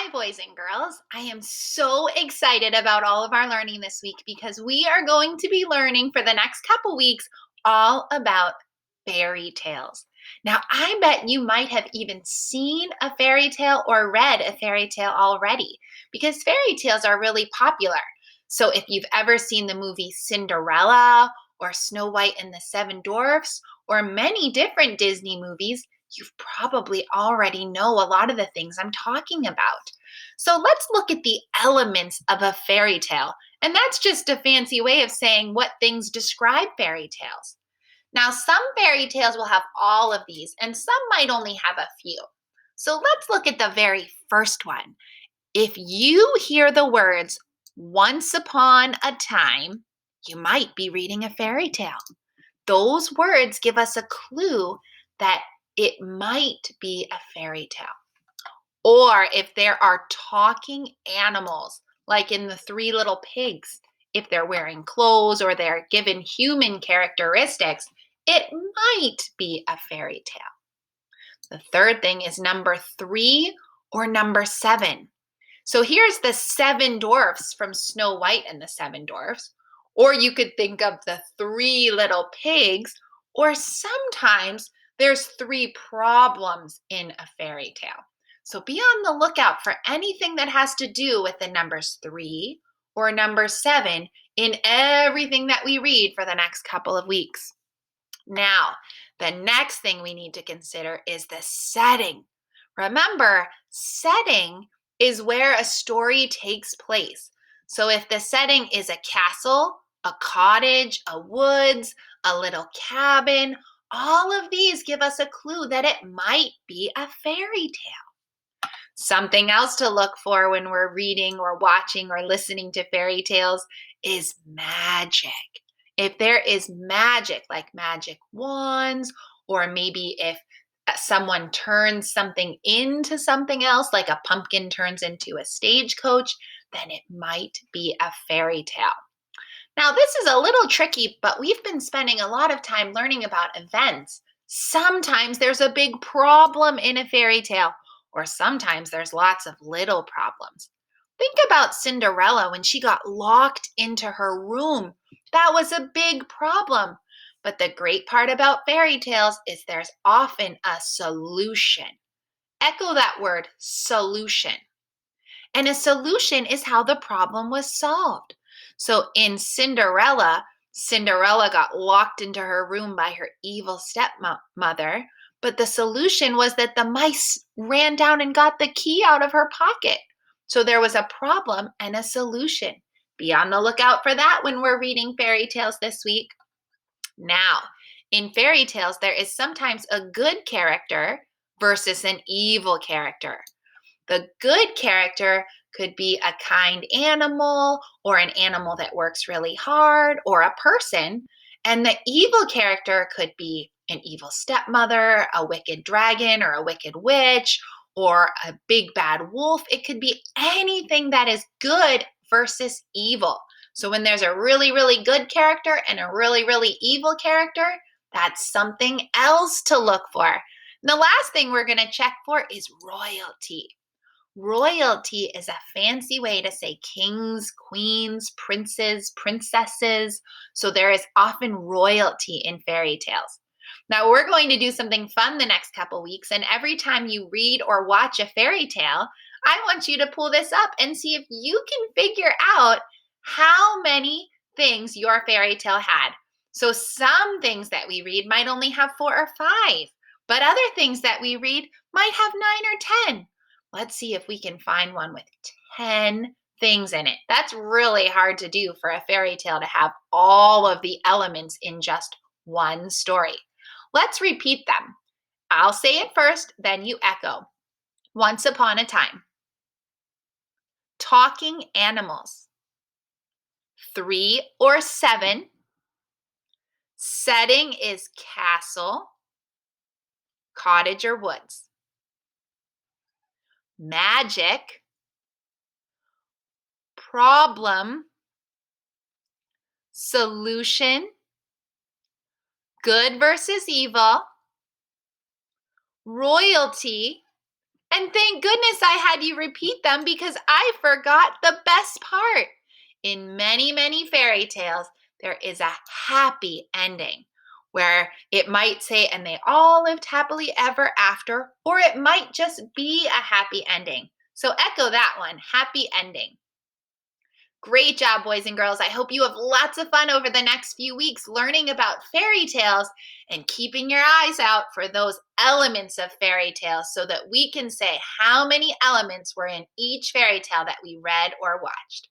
Hi, boys and girls. I am so excited about all of our learning this week because we are going to be learning for the next couple weeks all about fairy tales. Now, I bet you might have even seen a fairy tale or read a fairy tale already because fairy tales are really popular. So, if you've ever seen the movie Cinderella or Snow White and the Seven Dwarfs or many different Disney movies, you've probably already know a lot of the things I'm talking about. So let's look at the elements of a fairy tale. And that's just a fancy way of saying what things describe fairy tales. Now, some fairy tales will have all of these, and some might only have a few. So let's look at the very first one. If you hear the words once upon a time, you might be reading a fairy tale. Those words give us a clue that it might be a fairy tale. Or if there are talking animals, like in the Three Little Pigs, if they're wearing clothes or they're given human characteristics, it might be a fairy tale. The third thing is number 3 or number 7. So here's the 7 dwarfs from Snow White and the 7 dwarfs. Or you could think of the 3 little pigs, or sometimes there's 3 problems in a fairy tale. So be on the lookout for anything that has to do with the numbers 3 or number 7 in everything that we read for the next couple of weeks. Now, the next thing we need to consider is the setting. Remember, setting is where a story takes place. So if the setting is a castle, a cottage, a woods, a little cabin, all of these give us a clue that it might be a fairy tale. Something else to look for when we're reading or watching or listening to fairy tales is magic. If there is magic, like magic wands, or maybe if someone turns something into something else, like a pumpkin turns into a stagecoach, then it might be a fairy tale. Now, this is a little tricky, but we've been spending a lot of time learning about events. Sometimes there's a big problem in a fairy tale, or sometimes there's lots of little problems. Think about Cinderella when she got locked into her room. That was a big problem. But the great part about fairy tales is there's often a solution. Echo that word, solution. And a solution is how the problem was solved. So in Cinderella, Cinderella got locked into her room by her evil stepmother, but the solution was that the mice ran down and got the key out of her pocket. So there was a problem and a solution. Be on the lookout for that when we're reading fairy tales this week. Now, in fairy tales, there is sometimes a good character versus an evil character. The good character could be a kind animal or an animal that works really hard or a person. And the evil character could be an evil stepmother, a wicked dragon, or a wicked witch, or a big bad wolf. It could be anything that is good versus evil. So when there's a really, really good character and a really, really evil character, that's something else to look for. And the last thing we're going to check for is royalty. Royalty is a fancy way to say kings, queens, princes, princesses. So there is often royalty in fairy tales. Now we're going to do something fun the next couple weeks, and every time you read or watch a fairy tale, I want you to pull this up and see if you can figure out how many things your fairy tale had. So some things that we read might only have 4 or 5, but other things that we read might have 9 or 10. Let's see if we can find one with 10 things in it. That's really hard to do for a fairy tale to have all of the elements in just one story. Let's repeat them. I'll say it first, then you echo. Once upon a time. Talking animals. 3 or 7. Setting is castle, cottage, or woods. Magic. Problem, solution, good versus evil, royalty, And thank goodness I had you repeat them because I forgot the best part. In many, many fairy tales, there is a happy ending where it might say, and they all lived happily ever after, or it might just be a happy ending. So echo that one, happy ending. Great job, boys and girls. I hope you have lots of fun over the next few weeks learning about fairy tales and keeping your eyes out for those elements of fairy tales so that we can say how many elements were in each fairy tale that we read or watched.